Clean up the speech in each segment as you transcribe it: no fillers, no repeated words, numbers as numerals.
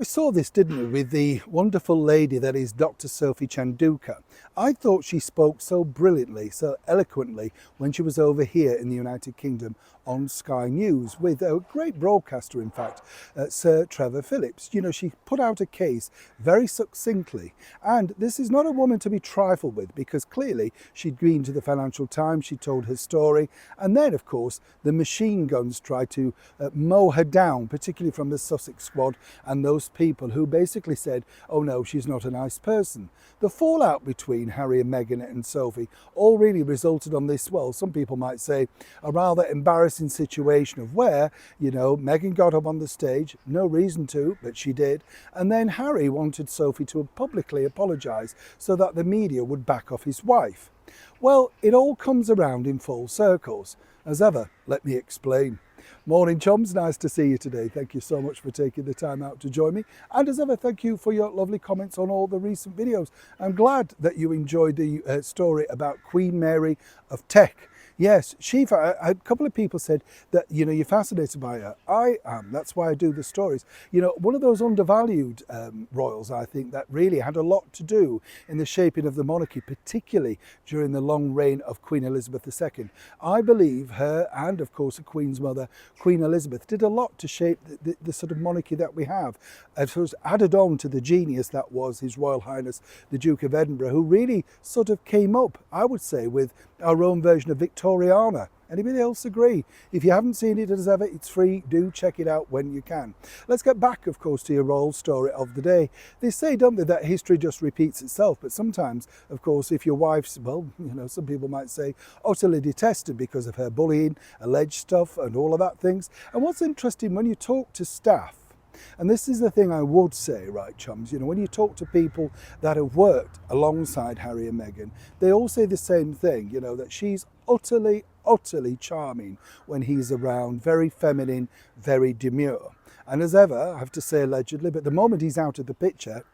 We saw this, didn't we, with the wonderful lady that is Dr. Sophie Chanduka. I thought she spoke so brilliantly, so eloquently when she was over here in the United Kingdom on Sky News with a great broadcaster, in fact, Sir Trevor Phillips. You know, she put out a case very succinctly, and this is not a woman to be trifled with, because clearly she'd been to the Financial Times, she told her story, and then, of course, the machine guns tried to mow her down, particularly from the Sussex squad and those people who basically said, oh no, she's not a nice person. The fallout between Harry and Meghan and Sophie all really resulted on this, well, some people might say, a rather embarrassing situation of where, you know, Meghan got up on the stage, no reason to, but she did, and then Harry wanted Sophie to publicly apologise so that the media would back off his wife. Well, it all comes around in full circles. As ever, let me explain. Morning chums, nice to see you today. Thank you so much for taking the time out to join me. And as ever, thank you for your lovely comments on all the recent videos. I'm glad that you enjoyed the story about Queen Mary of Tech. Yes, a couple of people said that, you know, you're fascinated by her. I am. That's why I do the stories. You know, one of those undervalued royals, I think, that really had a lot to do in the shaping of the monarchy, particularly during the long reign of Queen Elizabeth II. I believe her and, of course, the Queen's mother, Queen Elizabeth, did a lot to shape the sort of monarchy that we have. It was added on to the genius that was His Royal Highness, the Duke of Edinburgh, who really sort of came up, I would say, with our own version of Victoriana. Anybody else agree? If you haven't seen it, as ever, it's free. Do check it out when you can. Let's get back, of course, to your royal story of the day. They say, don't they, that history just repeats itself. But sometimes, of course, if your wife's, well, you know, some people might say utterly detested because of her bullying, alleged stuff and all of that things. And what's interesting, when you talk to staff, and this is the thing I would say, right, chums, you know, when you talk to people that have worked alongside Harry and Meghan, they all say the same thing, you know, that she's utterly charming when he's around, very feminine, very demure. And as ever, I have to say allegedly, but the moment he's out of the picture,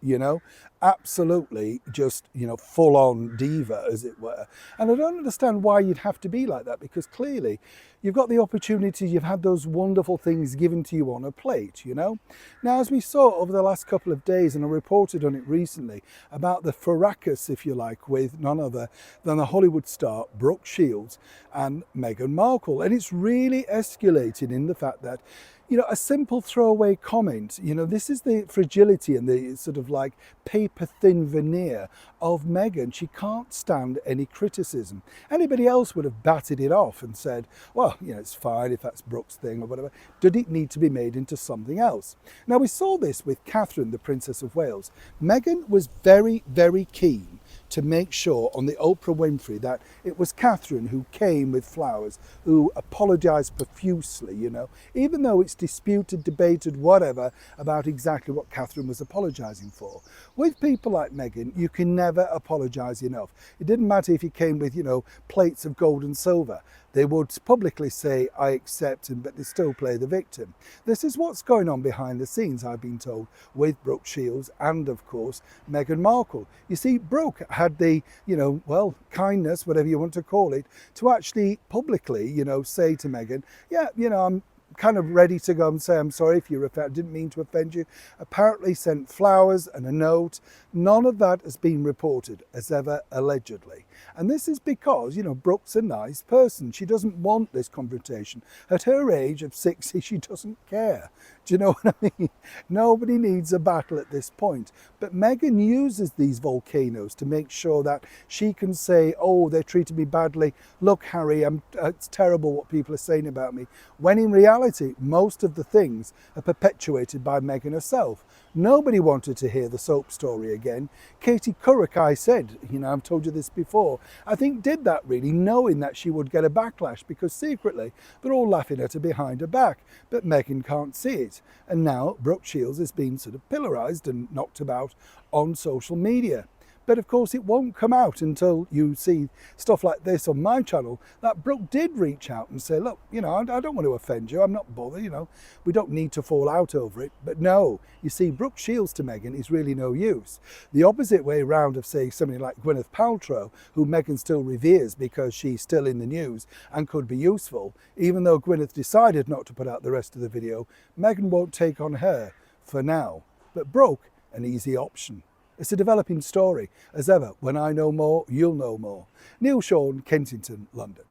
you know, absolutely just, you know, full on diva, as it were. And I don't understand why you'd have to be like that, because clearly you've got the opportunity, you've had those wonderful things given to you on a plate, you know. Now, as we saw over the last couple of days, and I reported on it recently, about the fracas, if you like, with none other than the Hollywood star Brooke Shields and Meghan Markle. And it's really escalated in the fact that, you know, a simple throwaway comment, you know, this is the fragility and the sort of like paper thin veneer of Meghan. She can't stand any criticism. Anybody else would have batted it off and said, well, you know, it's fine if that's Brooke's thing or whatever. Did it need to be made into something else? Now, we saw this with Catherine, the Princess of Wales. Meghan was very, very keen to make sure on the Oprah Winfrey that it was Catherine who came with flowers, who apologised profusely, you know, even though it's disputed, debated, whatever, about exactly what Catherine was apologising for. With people like Meghan, you can never apologise enough. It didn't matter if he came with, you know, plates of gold and silver. They would publicly say, I accept, but they still play the victim. This is what's going on behind the scenes, I've been told, with Brooke Shields and, of course, Meghan Markle. You see, Brooke had the, you know, well, kindness, whatever you want to call it, to actually publicly, you know, say to Meghan, yeah, you know, I'm kind of ready to go and say, I'm sorry if you didn't mean to offend you. Apparently sent flowers and a note. None of that has been reported, as ever, allegedly. And this is because, you know, Brooke's a nice person. She doesn't want this confrontation. At her age of 60, she doesn't care. Do you know what I mean? Nobody needs a battle at this point. But Meghan uses these volcanoes to make sure that she can say, oh, they treated me badly. Look, Harry, it's terrible what people are saying about me. When in reality, most of the things are perpetuated by Meghan herself. Nobody wanted to hear the soap story again. Katie Couric, I said, you know, I've told you this before, I think did that really knowing that she would get a backlash, because secretly they're all laughing at her behind her back, but Meghan can't see it. And now Brooke Shields has been sort of pillarised and knocked about on social media. But of course it won't come out until you see stuff like this on my channel, that Brooke did reach out and say, look, you know, I don't want to offend you, I'm not bothered, you know, we don't need to fall out over it. But no, you see, Brooke Shields to Meghan is really no use. The opposite way around of, say, somebody like Gwyneth Paltrow, who Meghan still reveres because she's still in the news and could be useful, even though Gwyneth decided not to put out the rest of the video, Meghan won't take on her for now, but Brooke, an easy option. It's a developing story. As ever, when I know more, you'll know more. Neil Sean, Kensington, London.